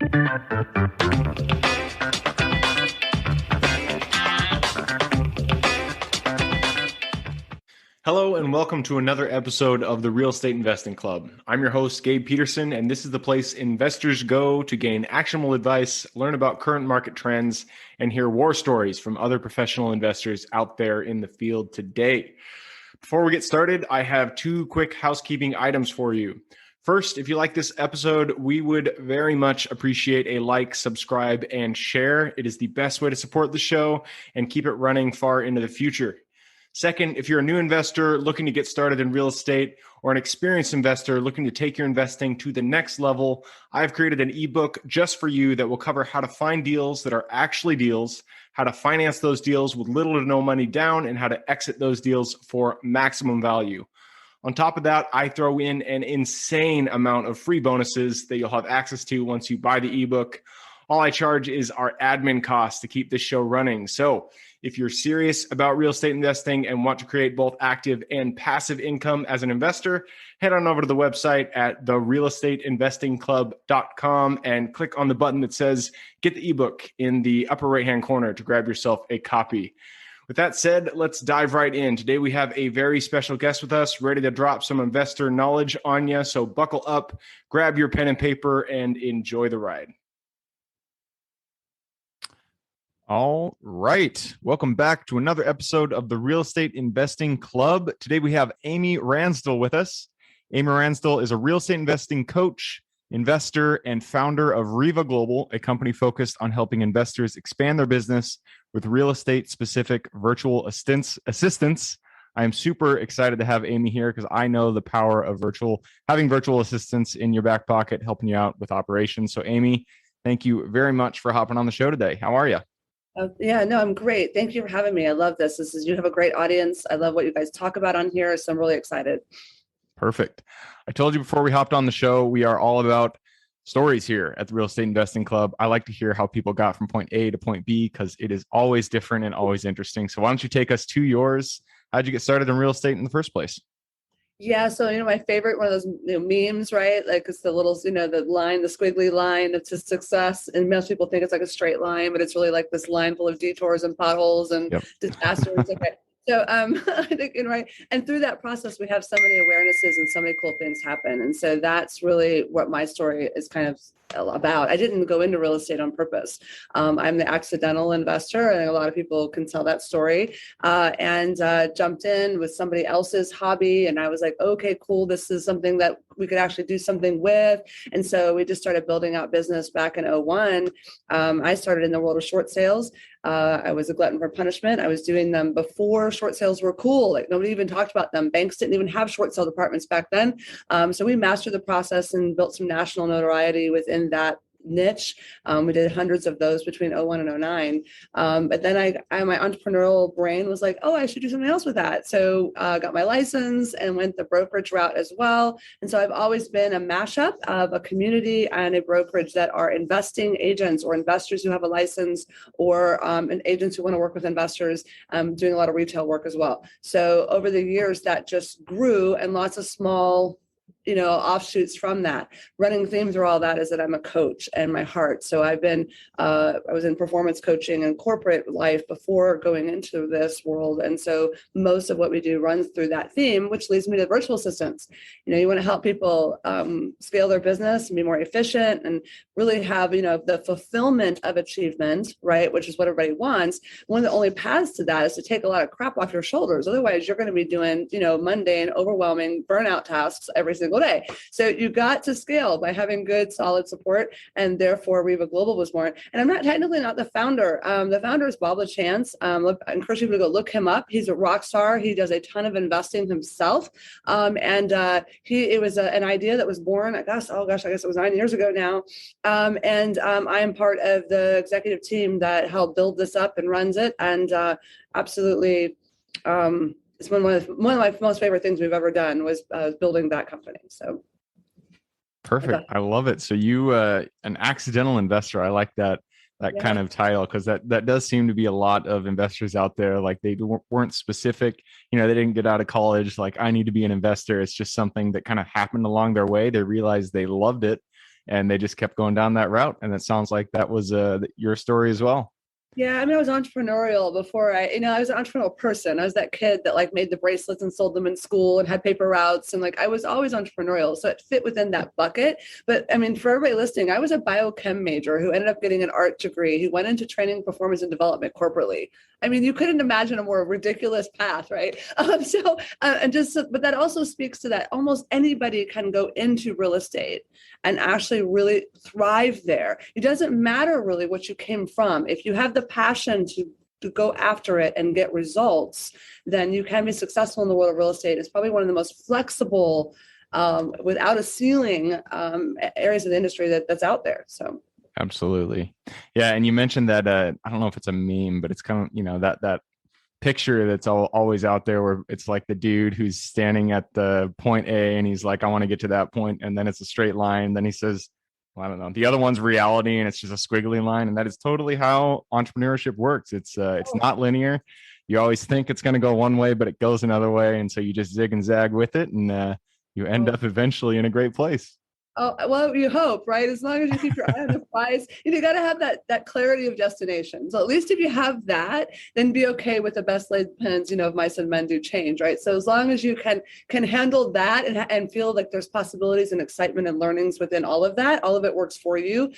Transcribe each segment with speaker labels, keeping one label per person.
Speaker 1: Hello and welcome to another episode of the Real Estate Investing Club. I'm your host, Gabe Peterson, and this is the place investors go to gain actionable advice, learn about current market trends, and hear war stories from other professional investors out there in the field today. Before we get started, I have two quick housekeeping items for you. First, if you like this episode, we would very much appreciate a like, subscribe, and share. It is the best way to support the show and keep it running far into the future. Second, if you're a new investor looking to get started in real estate or an experienced investor looking to take your investing to the next level, I've created an ebook just for you that will cover how to find deals that are actually deals, how to finance those deals with little to no money down, and how to exit those deals for maximum value. On top of that, I throw in an insane amount of free bonuses that you'll have access to once you buy the ebook. All I charge is our admin costs to keep this show running. So if you're serious about real estate investing and want to create both active and passive income as an investor, head on over to the website at therealestateinvestingclub.com and click on the button that says get the ebook in the upper right-hand corner to grab yourself a copy. With that said, let's dive right in. Today we have a very special guest with us, ready to drop some investor knowledge on you. So buckle up, grab your pen and paper, and enjoy the ride. All right. Welcome back to another episode of the Real Estate Investing Club. Today we have Amy Ransdell with us. Amy Ransdell is a real estate investing coach, investor, and founder of Riva Global, a company focused on helping investors expand their business with real estate specific virtual assistants. I am super excited to have Amy here because I know the power of having virtual assistants in your back pocket, helping you out with operations. So Amy, thank you very much for hopping on the show today. How are you?
Speaker 2: I'm great. Thank you for having me. I love this. You have a great audience. I love what you guys talk about on here. So I'm really excited.
Speaker 1: Perfect. I told you before we hopped on the show, we are all about stories here at the Real Estate Investing Club. I like to hear how people got from point A to point B because it is always different and always interesting. So why don't you take us to yours? How'd you get started in real estate in the first place?
Speaker 2: Yeah. So, my favorite, one of those memes, right? Like it's the little, the line, the squiggly line to success. And most people think it's like a straight line, but it's really like this line full of detours and potholes and disasters. Okay. So I think, right. And through that process, we have so many awarenesses and so many cool things happen. And so that's really what my story is kind of about. I didn't go into real estate on purpose. I'm the accidental investor, and a lot of people can tell that story, and jumped in with somebody else's hobby. And I was like, okay, cool. This is something that we could actually do something with. And so we just started building out business back in 2001. I started in the world of short sales. I was a glutton for punishment. I was doing them before short sales were cool. Like nobody even talked about them. Banks didn't even have short sale departments back then. So we mastered the process and built some national notoriety within that niche. We did hundreds of those between 2001 and 2009. But then my entrepreneurial brain was like, oh, I should do something else with that. So got my license and went the brokerage route as well. And so I've always been a mashup of a community and a brokerage that are investing agents or investors who have a license or agents who want to work with investors, doing a lot of retail work as well. So over the years, that just grew, and lots of small offshoots from that. Running theme through all that is that I'm a coach and my heart. So I was in performance coaching and corporate life before going into this world. And so most of what we do runs through that theme, which leads me to virtual assistants. You want to help people scale their business and be more efficient and really have, the fulfillment of achievement, right? Which is what everybody wants. One of the only paths to that is to take a lot of crap off your shoulders. Otherwise, you're going to be doing, mundane, overwhelming burnout tasks every single day. So you got to scale by having good, solid support, and therefore Riva Global was born. And I'm not the founder. The founder is Bob LaChance. I encourage people to go look him up. He's a rock star. He does a ton of investing himself. It was an idea that was born, I guess it was 9 years ago now. I am part of the executive team that helped build this up and runs it. And absolutely, it's one of my most favorite things we've ever done was building that company. So
Speaker 1: perfect. I love it. So you, an accidental investor. I like that kind of title, because that does seem to be a lot of investors out there. Like they weren't specific. They didn't get out of college like I need to be an investor. It's just something that kind of happened along their way. They realized they loved it and they just kept going down that route. And it sounds like that was your story as well.
Speaker 2: Yeah, I mean, I was entrepreneurial before I was an entrepreneurial person. I was that kid that like made the bracelets and sold them in school and had paper routes. And like, I was always entrepreneurial. So it fit within that bucket. But I mean, for everybody listening, I was a biochem major who ended up getting an art degree, who went into training, performance, and development corporately. I mean, you couldn't imagine a more ridiculous path, right? But that also speaks to that almost anybody can go into real estate and actually really thrive there. It doesn't matter really what you came from. If you have the passion to go after it and get results, then you can be successful in the world of real estate. It's probably one of the most flexible, without a ceiling, areas of the industry that's out there. So.
Speaker 1: Absolutely. Yeah. And you mentioned that, I don't know if it's a meme, but it's kind of, that picture that's always out there where it's like the dude who's standing at the point A and he's like, I want to get to that point. And then it's a straight line. Then he says, well, I don't know. The other one's reality and it's just a squiggly line. And that is totally how entrepreneurship works. It's not linear. You always think it's going to go one way, but it goes another way. And so you just zig and zag with it and you end up eventually in a great place.
Speaker 2: Oh, well, you hope, right? As long as you keep your eye on the prize, you got to have that clarity of destination. So at least if you have that, then be okay with the best laid plans, of mice and men do change, right? So as long as you can handle that and feel like there's possibilities and excitement and learnings within all of that, all of it works for you.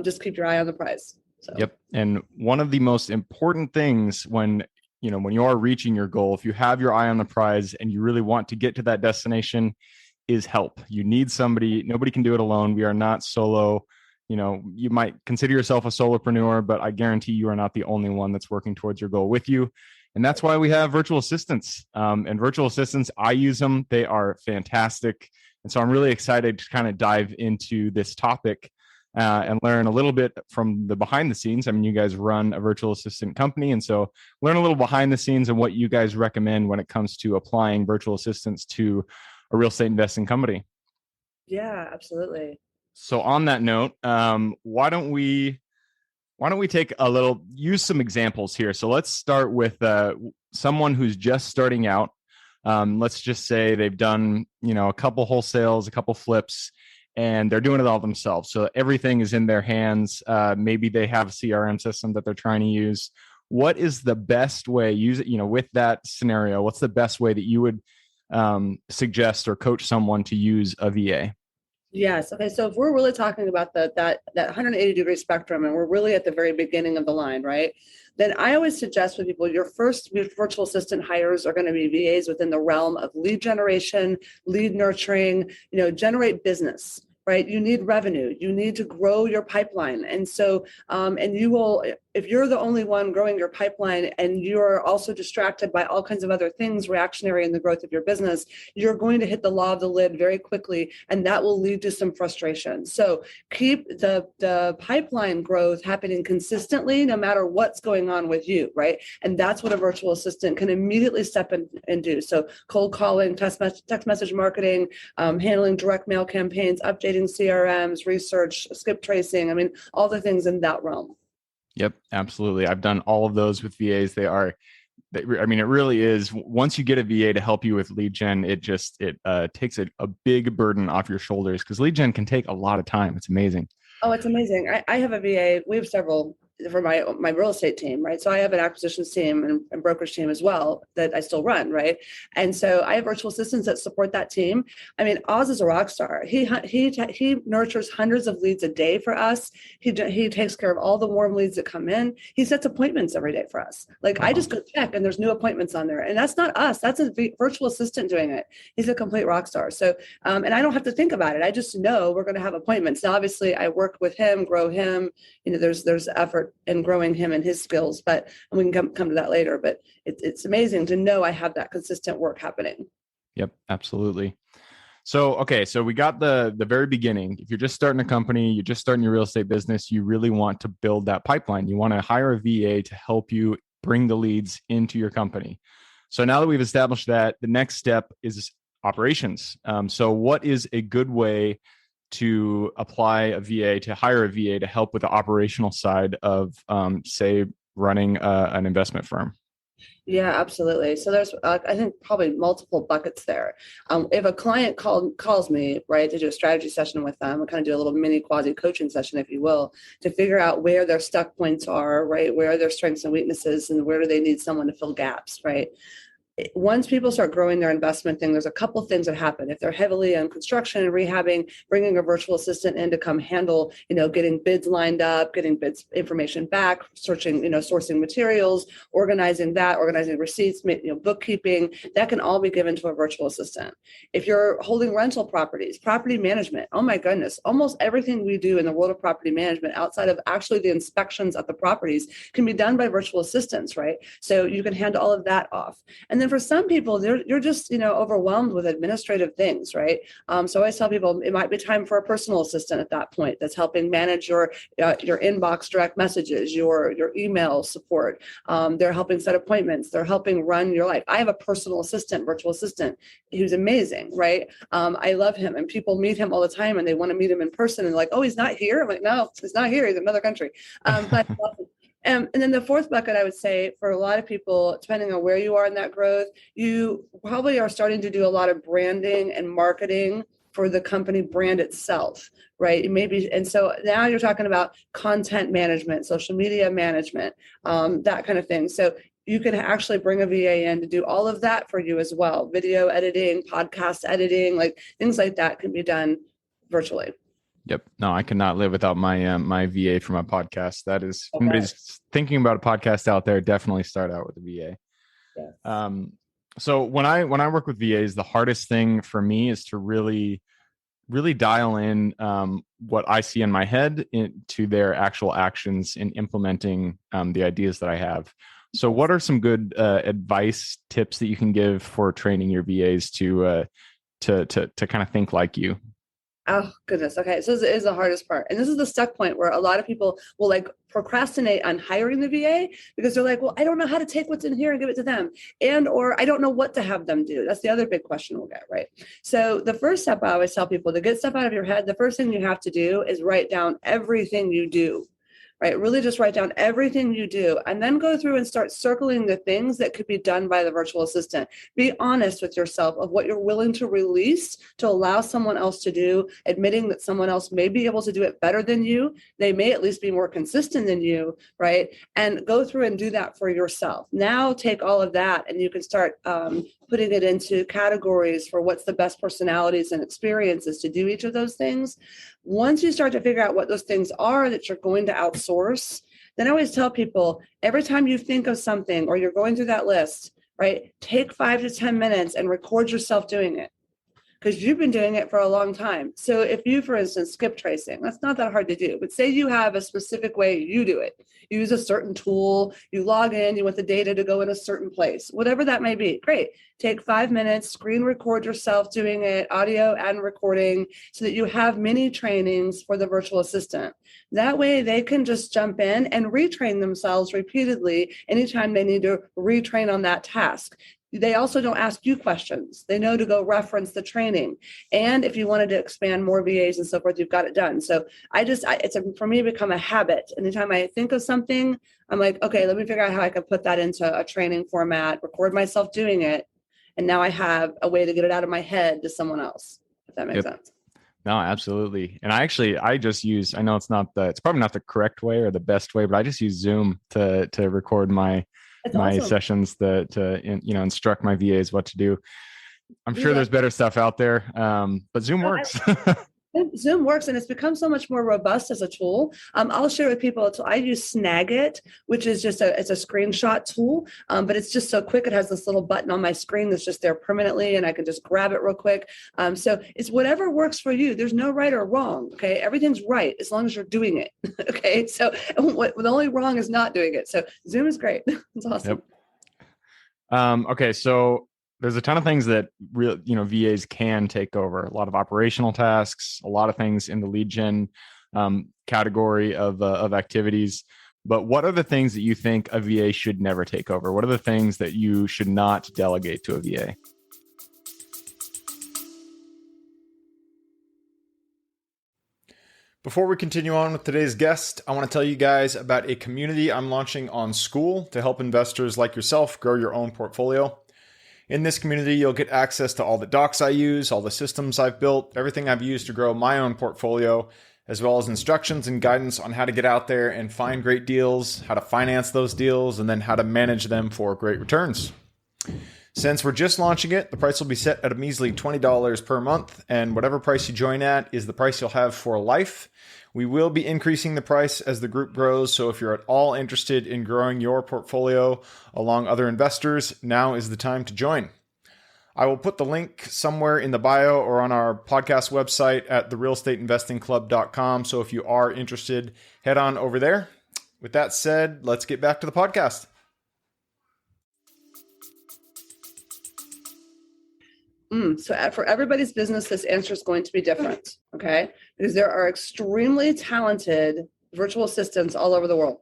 Speaker 2: Just keep your eye on the prize. So.
Speaker 1: Yep. And one of the most important things when you are reaching your goal, if you have your eye on the prize and you really want to get to that destination, is help. You need somebody. Nobody can do it alone. We are not solo. You might consider yourself a solopreneur, but I guarantee you are not the only one that's working towards your goal with you. And that's why we have virtual assistants. And virtual assistants, I use them. They are fantastic. And so I'm really excited to kind of dive into this topic and learn a little bit from the behind the scenes. I mean, you guys run a virtual assistant company. And so learn a little behind the scenes and what you guys recommend when it comes to applying virtual assistants to a real estate investing company.
Speaker 2: Yeah, absolutely.
Speaker 1: So on that note, why don't we use some examples here. So let's start with someone who's just starting out. Let's just say they've done, a couple wholesales, a couple flips, and they're doing it all themselves. So everything is in their hands. Maybe they have a CRM system that they're trying to use. What is the best way, with that scenario, what's the best way that you would suggest or coach someone to use a VA?
Speaker 2: Yes. Okay. So if we're really talking about that 180-degree spectrum, and we're really at the very beginning of the line, right? Then I always suggest with people, your first virtual assistant hires are going to be VAs within the realm of lead generation, lead nurturing, generate business. Right? You need revenue. You need to grow your pipeline. And so, and you will, if you're the only one growing your pipeline and you're also distracted by all kinds of other things reactionary in the growth of your business, you're going to hit the law of the lid very quickly, and that will lead to some frustration. So keep the pipeline growth happening consistently, no matter what's going on with you, right? And that's what a virtual assistant can immediately step in and do. So cold calling, text message marketing, handling direct mail campaigns, updating CRMs, research, skip tracing. I mean, all the things in that realm.
Speaker 1: Yep, absolutely. I've done all of those with VAs. It really is. Once you get a VA to help you with lead gen, it takes a big burden off your shoulders because lead gen can take a lot of time. It's amazing.
Speaker 2: Oh, it's amazing. I have a VA. We have several for my real estate team, right? So I have an acquisitions team and brokerage team as well that I still run, right? And so I have virtual assistants that support that team. I mean, Oz is a rock star. He nurtures hundreds of leads a day for us. He takes care of all the warm leads that come in. He sets appointments every day for us. Like I just go check and there's new appointments on there. And that's not us. That's a virtual assistant doing it. He's a complete rock star. So, and I don't have to think about it. I just know we're going to have appointments. Now, obviously I work with him, grow him. There's effort in growing him and his skills, and we can come to that later. But it's amazing to know I have that consistent work happening.
Speaker 1: Yep, absolutely. So we got the very beginning. If you're just starting a company, you're just starting your real estate business, you really want to build that pipeline. You want to hire a VA to help you bring the leads into your company. So now that we've established that, the next step is operations. So what is a good way to apply a VA, to hire a VA to help with the operational side of, say, running an investment firm?
Speaker 2: Yeah, absolutely. So there's, I think, probably multiple buckets there. If a client calls me, right, to do a strategy session with them, we kind of do a little mini quasi coaching session, if you will, to figure out where their stuck points are, right, where are their strengths and weaknesses, and where do they need someone to fill gaps, right? Once people start growing their investment thing, there's a couple things that happen. If they're heavily on construction and rehabbing, bringing a virtual assistant in to come handle, getting bids lined up, getting bids information back, searching, sourcing materials, organizing receipts, bookkeeping, that can all be given to a virtual assistant. If you're holding rental properties, property management, oh my goodness, almost everything we do in the world of property management outside of actually the inspections of the properties can be done by virtual assistants, right? So you can hand all of that off. And then for some people, you're just, overwhelmed with administrative things, right? So I always tell people it might be time for a personal assistant at that point that's helping manage your inbox direct messages, your email support. They're helping set appointments. They're helping run your life. I have a personal assistant, virtual assistant, who's amazing, right? I love him, and people meet him all the time, and they want to meet him in person, and like, oh, he's not here. I'm like, no, he's not here. He's in another country. But and then the fourth bucket, I would say, for a lot of people, depending on where you are in that growth, you probably are starting to do a lot of branding and marketing for the company brand itself, right? Maybe, and so now you're talking about content management, social media management, that kind of thing. So you can actually bring a VA in to do all of that for you as well. Video editing, podcast editing, like things like that can be done virtually.
Speaker 1: Yep. No, I cannot live without my my VA for my podcast. That is, if anybody's thinking about a podcast out there, definitely start out with a VA.
Speaker 2: Yes.
Speaker 1: So when I work with VAs, the hardest thing for me is to really dial in what I see in my head into their actual actions in implementing the ideas that I have. So what are some good advice tips that you can give for training your VAs to kind of think like you?
Speaker 2: Oh, goodness. Okay. So this is the hardest part. And this is the stuck point where a lot of people will like procrastinate on hiring the VA because they're like, well, I don't know how to take what's in here and give it to them. Or I don't know what to have them do. That's the other big question we'll get, right? So the first step I always tell people to get stuff out of your head, the first thing you have to do is write down everything you do. Right? Really just write down everything you do and then go through and start circling the things that could be done by the virtual assistant. Be honest with yourself of what you're willing to release to allow someone else to do, admitting that someone else may be able to do it better than you. They may at least be more consistent than you, right? And go through and do that for yourself. Now take all of that and you can start putting it into categories for what's the best personalities and experiences to do each of those things. Once you start to figure out what those things are that you're going to outsource, then I always tell people every time you think of something or you're going through that list, right, take 5 to 10 minutes and record yourself doing it because you've been doing it for a long time. So if you, for instance, skip tracing, that's not that hard to do, but say you have a specific way you do it. You use a certain tool, you log in, you want the data to go in a certain place, whatever that may be. Great. Take 5 minutes, screen record yourself doing it, audio and recording, so that you have mini trainings for the virtual assistant. That way they can just jump in and retrain themselves repeatedly anytime they need to retrain on that task. They also don't ask you questions. They know to go reference the training. And if you wanted to expand more VAs and so forth, you've got it done. So for me, become a habit. Anytime I think of something, I'm like, okay, let me figure out how I can put that into a training format, record myself doing it. And now I have a way to get it out of my head to someone else, if that makes sense.
Speaker 1: No, absolutely. And I just use, I know it's probably not the correct way or the best way, but I just use Zoom to record my awesome sessions to instruct my VAs what to do. I'm sure there's better stuff out there, but Zoom works.
Speaker 2: Zoom works and it's become so much more robust as a tool. I'll share with people. I use Snagit, which is just it's a screenshot tool, but it's just so quick. It has this little button on my screen that's just there permanently, and I can just grab it real quick. So it's whatever works for you. There's no right or wrong. Okay, everything's right as long as you're doing it. Okay, so the only wrong is not doing it. So Zoom is great. It's awesome.
Speaker 1: Yep. Okay, so there's a ton of things that VAs can take over. A lot of operational tasks, a lot of things in the lead gen category of activities. But what are the things that you think a VA should never take over? What are the things that you should not delegate to a VA?
Speaker 3: Before we continue on with today's guest, I want to tell you guys about a community I'm launching on School to help investors like yourself grow your own portfolio. In this community, you'll get access to all the docs I use, all the systems I've built, everything I've used to grow my own portfolio, as well as instructions and guidance on how to get out there and find great deals, how to finance those deals, and then how to manage them for great returns. Since we're just launching it, the price will be set at a measly $20 per month, and whatever price you join at is the price you'll have for life. We will be increasing the price as the group grows, so if you're at all interested in growing your portfolio along other investors, now is the time to join. I will put the link somewhere in the bio or on our podcast website at therealestateinvestingclub.com, so if you are interested, head on over there. With that said, let's get back to the podcast.
Speaker 2: So for everybody's business, this answer is going to be different, okay? Because there are extremely talented virtual assistants all over the world,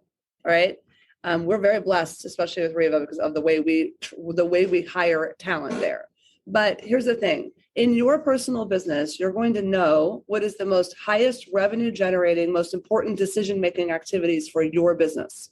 Speaker 2: all right? We're very blessed, especially with Reva, because of the way we hire talent there. But here's the thing. In your personal business, you're going to know what is the most highest revenue generating, most important decision-making activities for your business,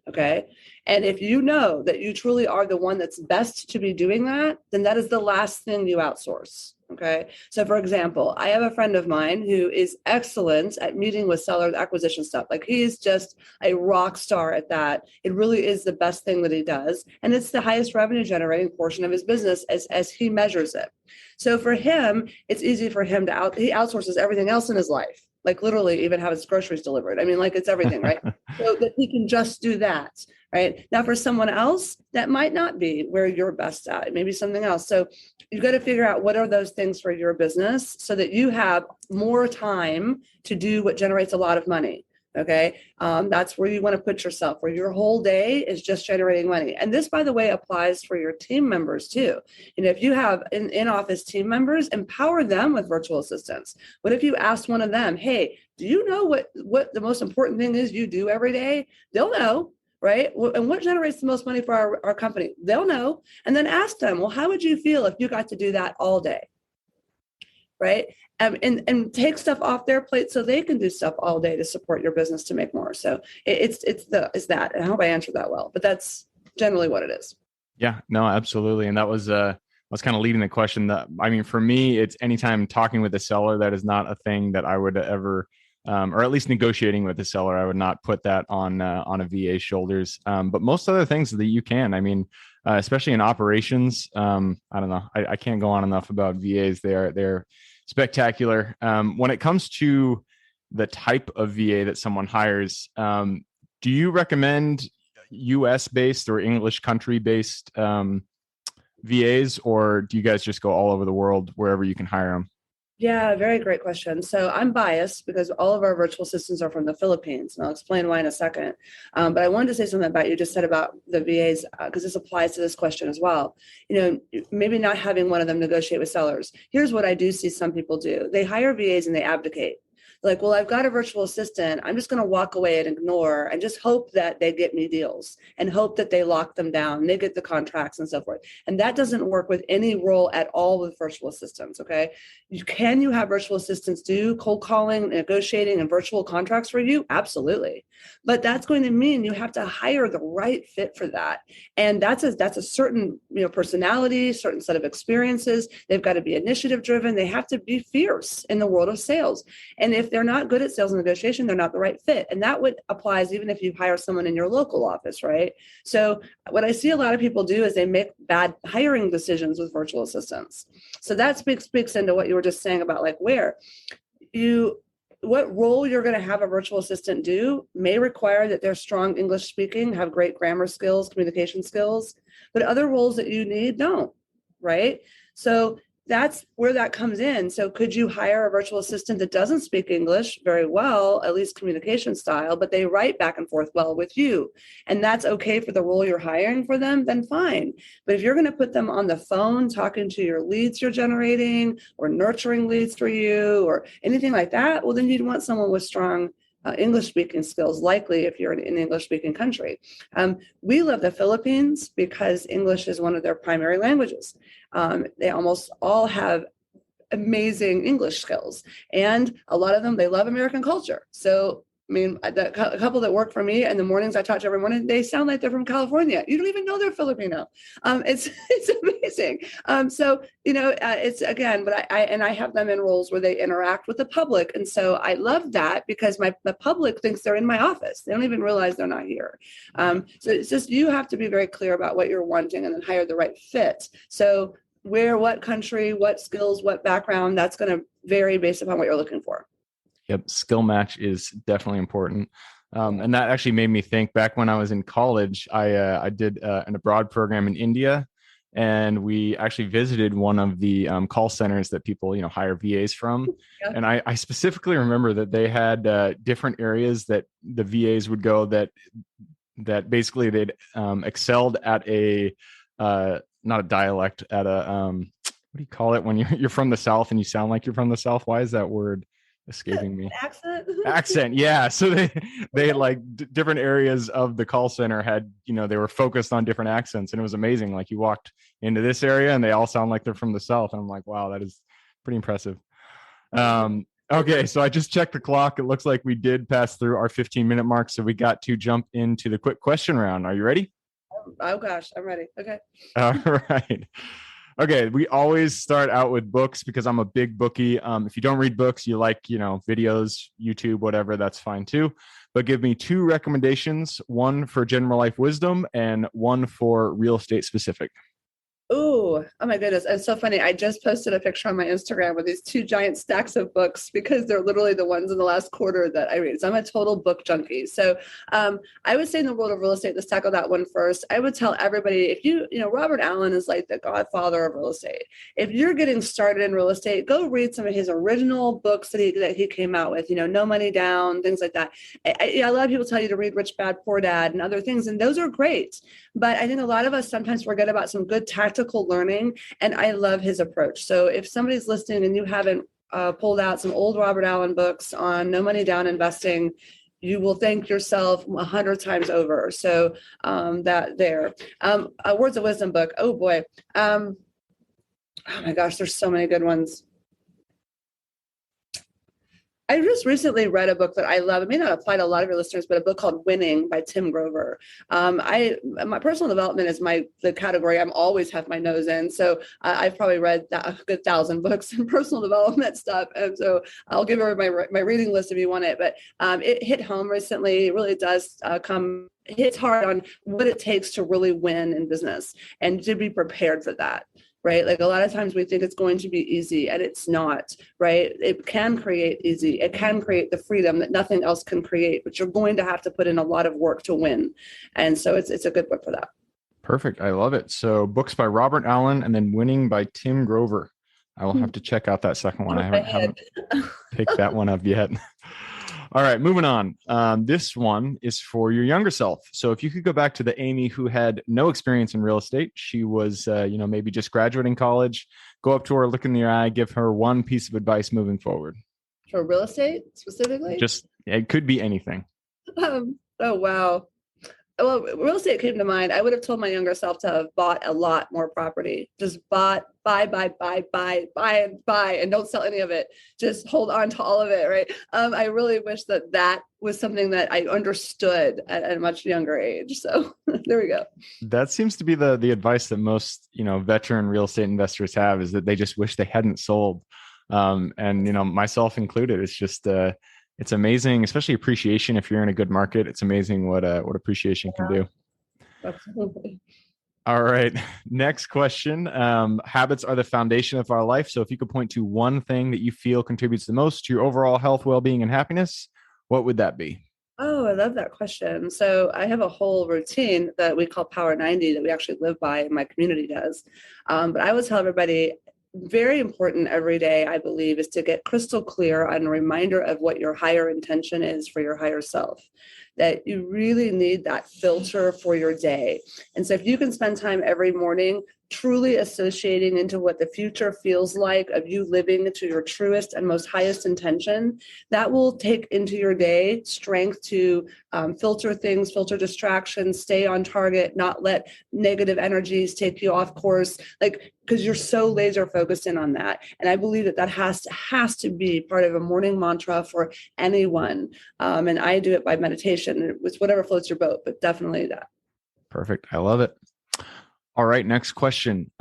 Speaker 2: okay? And if you know that you truly are the one that's best to be doing that, then that is the last thing you outsource. Okay. So for example, I have a friend of mine who is excellent at meeting with seller acquisition stuff. Like he is just a rock star at that. It really is the best thing that he does. And it's the highest revenue generating portion of his business as he measures it. So for him, it's easy for him he outsources everything else in his life. Like literally even have his groceries delivered. I mean, like it's everything, right? So that he can just do that, right? Now for someone else, that might not be where you're best at. It may be something else. So you've got to figure out what are those things for your business so that you have more time to do what generates a lot of money. Okay. That's where you want to put yourself, where your whole day is just generating money. And this, by the way, applies for your team members too. And if you have in-office team members, empower them with virtual assistants. What if you asked one of them, hey, do you know what the most important thing is you do every day? They'll know. Right? And what generates the most money for our company? They'll know. And then ask them, well, how would you feel if you got to do that all day? Right? And take stuff off their plate so they can do stuff all day to support your business to make more. So it's that. I hope I answered that well, but that's generally what it is.
Speaker 1: Yeah, no, absolutely. And that was kind of leading the question. That, I mean, for me, it's anytime talking with a seller, that is not a thing that I would ever, or at least negotiating with the seller, I would not put that on a VA's shoulders. But most other things that you can, I mean, especially in operations, I don't know, I can't go on enough about VAs. They're spectacular. When it comes to the type of VA that someone hires, do you recommend US based or English country based VAs, or do you guys just go all over the world wherever you can hire them?
Speaker 2: Yeah, very great question. So I'm biased because all of our virtual assistants are from the Philippines, and I'll explain why in a second. But I wanted to say something about you just said about the VAs, because this applies to this question as well. You know, maybe not having one of them negotiate with sellers. Here's what I do see some people do. They hire VAs and they abdicate. Like, well, I've got a virtual assistant. I'm just going to walk away and ignore and just hope that they get me deals and hope that they lock them down and they get the contracts and so forth. And that doesn't work with any role at all with virtual assistants. Okay. Can you have virtual assistants do cold calling, negotiating, and virtual contracts for you? Absolutely. But that's going to mean you have to hire the right fit for that. And that's a certain, personality, certain set of experiences. They've got to be initiative driven. They have to be fierce in the world of sales. And if they're not good at sales and negotiation, they're not the right fit. And that would applies even if you hire someone in your local office, right? So what I see a lot of people do is they make bad hiring decisions with virtual assistants. So that speaks into what you were just saying about like what role you're going to have a virtual assistant do may require that they're strong English speaking, have great grammar skills, communication skills, but other roles that you need don't, right? So that's where that comes in. So could you hire a virtual assistant that doesn't speak English very well, at least communication style, but they write back and forth well with you, and that's okay for the role you're hiring for them, then fine. But if you're going to put them on the phone talking to your leads you're generating or nurturing leads for you or anything like that, well, then you'd want someone with strong English speaking skills, likely if you're in an English speaking country. We love the Philippines because English is one of their primary languages. They almost all have amazing English skills. And a lot of them, they love American culture. So I mean, a couple that work for me in the mornings I talk to every morning, they sound like they're from California. You don't even know they're Filipino. It's amazing. So, it's again, but I have them in roles where they interact with the public. And so I love that because the public thinks they're in my office. They don't even realize they're not here. So it's just, you have to be very clear about what you're wanting and then hire the right fit. So where, what country, what skills, what background, that's going to vary based upon what you're looking for.
Speaker 1: Yep. Skill match is definitely important. And that actually made me think back when I was in college, I did an abroad program in India, and we actually visited one of the call centers that people, hire VAs from. Yeah. And I specifically remember that they had different areas that the VAs would go that basically they'd excelled at not a dialect, at a, what do you call it when you're from the South and you sound like you're from the South? Why is that word escaping me? Accent. Yeah. So they like different areas of the call center had, they were focused on different accents, and it was amazing. Like you walked into this area and they all sound like they're from the South. And I'm like, wow, that is pretty impressive. Okay. So I just checked the clock. It looks like we did pass through our 15-minute mark. So we got to jump into the quick question round. Are you ready?
Speaker 2: Oh gosh, I'm ready. Okay.
Speaker 1: All right. Okay, we always start out with books because I'm a big bookie. If you don't read books, you like, videos, YouTube, whatever, that's fine too. But give me 2 recommendations, one for general life wisdom and one for real estate specific.
Speaker 2: Oh my goodness. It's so funny. I just posted a picture on my Instagram with these 2 giant stacks of books because they're literally the ones in the last quarter that I read. So I'm a total book junkie. So I would say in the world of real estate, let's tackle that one first. I would tell everybody, if Robert Allen is like the godfather of real estate. If you're getting started in real estate, go read some of his original books that he came out with, No Money Down, things like that. A lot of people tell you to read Rich Dad, Poor Dad and other things, and those are great. But I think a lot of us sometimes forget about some good tactical learning, and I love his approach. So if somebody's listening and you haven't pulled out some old Robert Allen books on no money down investing, you will thank yourself 100 times over. So that there. A Words of Wisdom book. Oh boy. Oh my gosh, there's so many good ones. I just recently read a book that I love. It may not apply to a lot of your listeners, but a book called Winning by Tim Grover. My personal development is the category I'm always have my nose in. So I've probably read a good 1,000 books in personal development stuff. And so I'll give her my reading list if you want it. But it hit home recently. It really does hits hard on what it takes to really win in business and to be prepared for that. Right? Like a lot of times we think it's going to be easy, and it's not, right? It can create easy. It can create the freedom that nothing else can create, but you're going to have to put in a lot of work to win. And so it's a good book for that.
Speaker 1: Perfect. I love it. So books by Robert Allen and then Winning by Tim Grover. I will have to check out that second one. I haven't picked that one up yet. All right, moving on. This one is for your younger self. So if you could go back to the Amy who had no experience in real estate, she was, maybe just graduating college, go up to her, look in the eye, give her one piece of advice moving forward.
Speaker 2: For real estate specifically?
Speaker 1: It could be anything.
Speaker 2: Oh, wow. Well, real estate came to mind. I would have told my younger self to have bought a lot more property. Just buy, and buy, and don't sell any of it. Just hold on to all of it, right? I really wish that was something that I understood at a much younger age. So there we go.
Speaker 1: That seems to be the advice that most, veteran real estate investors have, is that they just wish they hadn't sold. And myself included. It's just it's amazing, especially appreciation. If you're in a good market, it's amazing what appreciation can do.
Speaker 2: Absolutely.
Speaker 1: All right. Next question. Habits are the foundation of our life. So if you could point to one thing that you feel contributes the most to your overall health, well-being, and happiness, what would that be?
Speaker 2: Oh, I love that question. So I have a whole routine that we call Power 90 that we actually live by, and my community does. But I would tell everybody, very important every day, I believe, is to get crystal clear on a reminder of what your higher intention is for your higher self, that you really need that filter for your day. And so if you can spend time every morning truly associating into what the future feels like of you living to your truest and most highest intention, that will take into your day strength to filter things, filter distractions, stay on target, not let negative energies take you off course, like, because you're so laser focused in on that. And I believe that has to be part of a morning mantra for anyone. And I do it by meditation. It's whatever floats your boat, but definitely that.
Speaker 1: Perfect. I love it. All right, next question.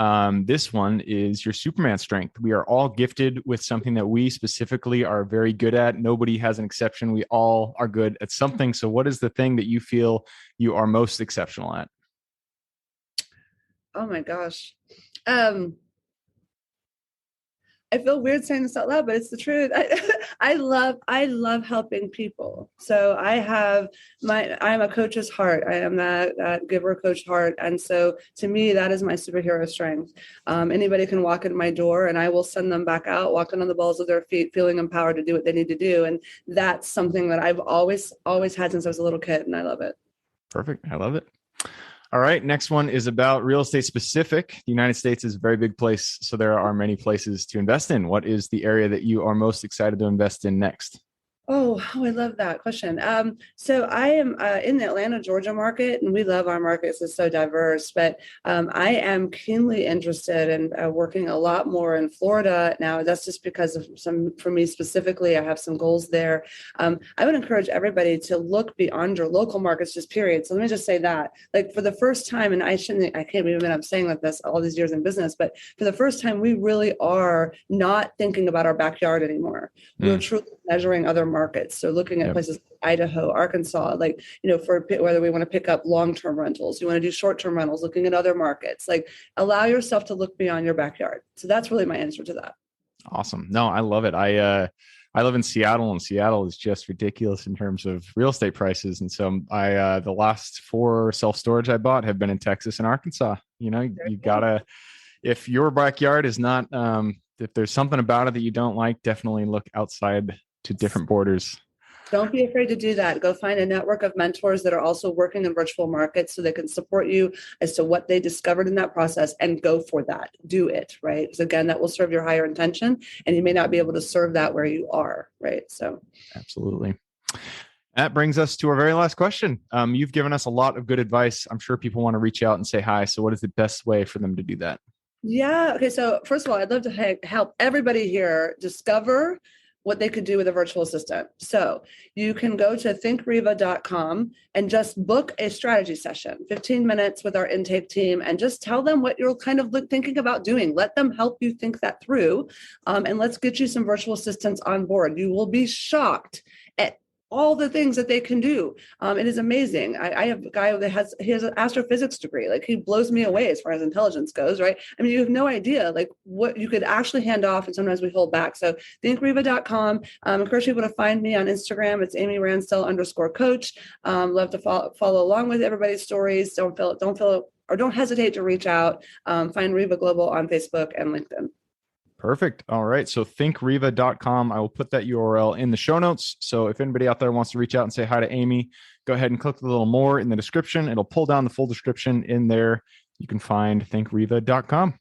Speaker 1: This one is your Superman strength. We are all gifted with something that we specifically are very good at. Nobody has an exception. We all are good at something. So what is the thing that you feel you are most exceptional at?
Speaker 2: Oh my gosh. I feel weird saying this out loud, but it's the truth. I love helping people. So I'm a coach's heart. I am that giver coach heart. And so to me, that is my superhero strength. Anybody can walk in my door and I will send them back out, walking on the balls of their feet, feeling empowered to do what they need to do. And that's something that I've always had since I was a little kid, and I love it.
Speaker 1: Perfect. I love it. All right. Next one is about real estate specific. The United States is a very big place, so there are many places to invest in. What is the area that you are most excited to invest in next?
Speaker 2: Oh, I love that question. So I am in the Atlanta, Georgia market, and we love our markets. It's so diverse, but I am keenly interested in working a lot more in Florida now. That's just because of for me specifically, I have some goals there. I would encourage everybody to look beyond your local markets, just period. So let me just say that, like, for the first time, and I can't even admit I'm saying like this all these years in business, but for the first time, we really are not thinking about our backyard anymore. We're truly measuring other markets. So looking at places like Idaho, Arkansas, like, for whether we want to pick up long-term rentals, you want to do short-term rentals, looking at other markets, like, allow yourself to look beyond your backyard. So that's really my answer to that.
Speaker 1: Awesome. No, I love it. I live in Seattle, and Seattle is just ridiculous in terms of real estate prices. And so the last 4 self-storage I bought have been in Texas and Arkansas. You gotta, if your backyard is not, if there's something about it that you don't like, definitely look outside to different borders.
Speaker 2: Don't be afraid to do that. Go find a network of mentors that are also working in virtual markets so they can support you as to what they discovered in that process, and go for that. Do it, right? Because again, that will serve your higher intention, and you may not be able to serve that where you are, right? So
Speaker 1: absolutely. That brings us to our very last question. You've given us a lot of good advice. I'm sure people want to reach out and say hi. So what is the best way for them to do that?
Speaker 2: Yeah. Okay. So first of all, I'd love to help everybody here discover what they could do with a virtual assistant. So you can go to thinkriva.com and just book a strategy session, 15 minutes with our intake team, and just tell them what you're kind of thinking about doing. Let them help you think that through. And let's get you some virtual assistants on board. You will be shocked at all the things that they can do. It is amazing. I have a guy that he has an astrophysics degree. Like, he blows me away as far as intelligence goes, right? I mean, you have no idea like what you could actually hand off, and sometimes we hold back. So thinkriva.com. Encourage people to find me on Instagram. It's Amy Ransdell _coach. Love to follow along with everybody's stories. Don't hesitate to reach out. Find Riva Global on Facebook and LinkedIn.
Speaker 1: Perfect. All right. So thinkriva.com. I will put that URL in the show notes. So if anybody out there wants to reach out and say hi to Amy, go ahead and click a little more in the description. It'll pull down the full description in there. You can find thinkriva.com.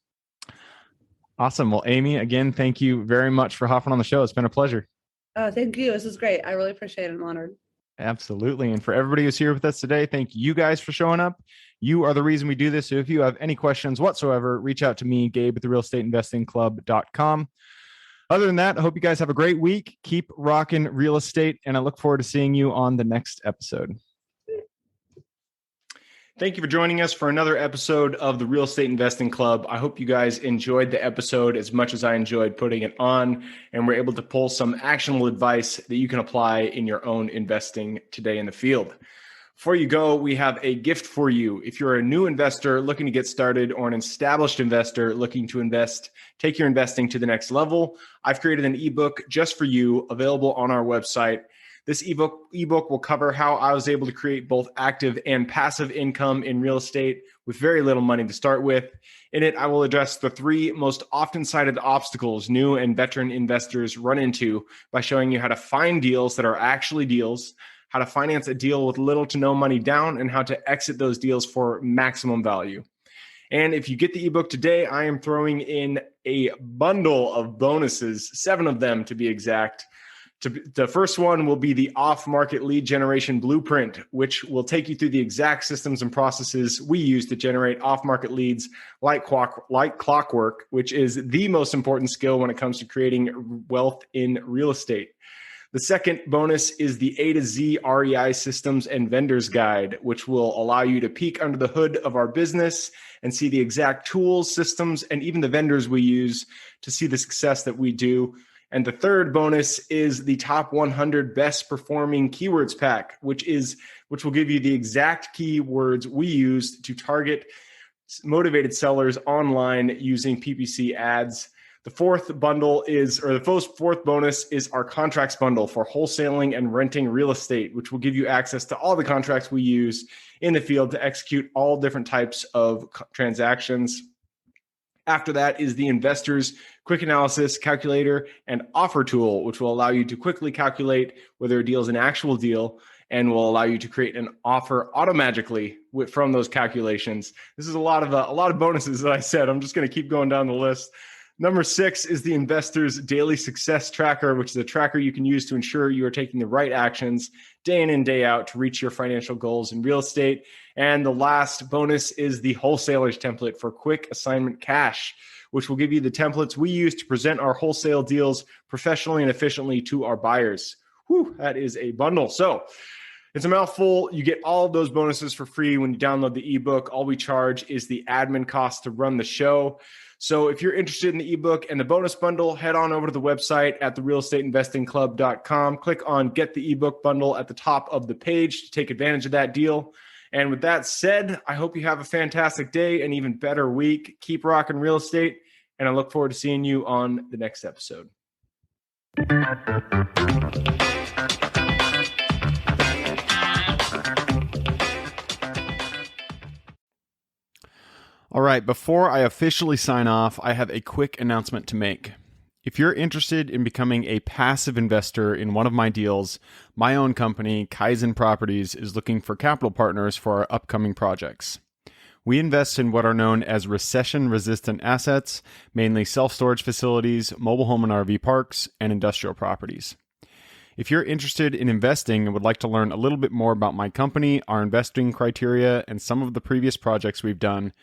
Speaker 1: Awesome. Well, Amy, again, thank you very much for hopping on the show. It's been a pleasure.
Speaker 2: Thank you. This is great. I really appreciate it. I'm honored.
Speaker 1: Absolutely. And for everybody who's here with us today, thank you guys for showing up. You are the reason we do this. So if you have any questions whatsoever, reach out to me, Gabe at therealestateinvestingclub.com. Other than that, I hope you guys have a great week. Keep rocking real estate, and I look forward to seeing you on the next episode. Thank you for joining us for another episode of the Real Estate Investing Club. I hope you guys enjoyed the episode as much as I enjoyed putting it on, and we're able to pull some actionable advice that you can apply in your own investing today in the field. Before you go, we have a gift for you. If you're a new investor looking to get started, or an established investor looking to take your investing to the next level, I've created an ebook just for you, available on our website. This ebook will cover how I was able to create both active and passive income in real estate with very little money to start with. In it, I will address the 3 most often cited obstacles new and veteran investors run into by showing you how to find deals that are actually deals, how to finance a deal with little to no money down, and how to exit those deals for maximum value. And if you get the ebook today, I am throwing in a bundle of bonuses, 7 of them to be exact. The first one will be the off-market lead generation blueprint, which will take you through the exact systems and processes we use to generate off-market leads like clockwork, which is the most important skill when it comes to creating wealth in real estate. The second bonus is the A to Z REI systems and vendors guide, which will allow you to peek under the hood of our business and see the exact tools, systems, and even the vendors we use to see the success that we do. And the third bonus is the top 100 best performing keywords pack, which will give you the exact keywords we use to target motivated sellers online using PPC ads. The fourth bonus is our contracts bundle for wholesaling and renting real estate, which will give you access to all the contracts we use in the field to execute all different types of transactions. After that is the Investors Quick Analysis Calculator and Offer Tool, which will allow you to quickly calculate whether a deal is an actual deal and will allow you to create an offer automagically from those calculations. This is a lot of bonuses that I said. I'm just going to keep going down the list. Number 6 is the Investors Daily Success Tracker, which is a tracker you can use to ensure you are taking the right actions day in and day out to reach your financial goals in real estate. And the last bonus is the Wholesalers Template for Quick Assignment Cash, which will give you the templates we use to present our wholesale deals professionally and efficiently to our buyers. Whew, that is a bundle. So it's a mouthful. You get all of those bonuses for free when you download the ebook. All we charge is the admin cost to run the show. So if you're interested in the ebook and the bonus bundle, head on over to the website at therealestateinvestingclub.com. Click on Get the Ebook Bundle at the top of the page to take advantage of that deal. And with that said, I hope you have a fantastic day and even better week. Keep rocking real estate, and I look forward to seeing you on the next episode.
Speaker 3: All right, before I officially sign off, I have a quick announcement to make. If you're interested in becoming a passive investor in one of my deals, my own company, Kaizen Properties, is looking for capital partners for our upcoming projects. We invest in what are known as recession-resistant assets, mainly self-storage facilities, mobile home and RV parks, and industrial properties. If you're interested in investing and would like to learn a little bit more about my company, our investing criteria, and some of the previous projects we've done,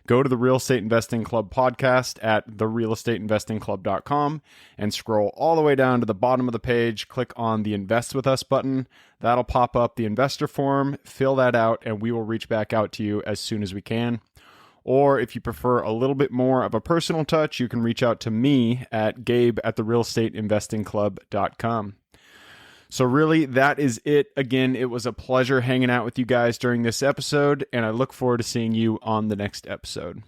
Speaker 3: go to the Real Estate Investing Club podcast at therealestateinvestingclub.com and scroll all the way down to the bottom of the page. Click on the Invest With Us button. That'll pop up the investor form. Fill that out, and we will reach back out to you as soon as we can. Or if you prefer a little bit more of a personal touch, you can reach out to me at gabe@therealestateinvestingclub.com. So really, that is it. Again, it was a pleasure hanging out with you guys during this episode, and I look forward to seeing you on the next episode.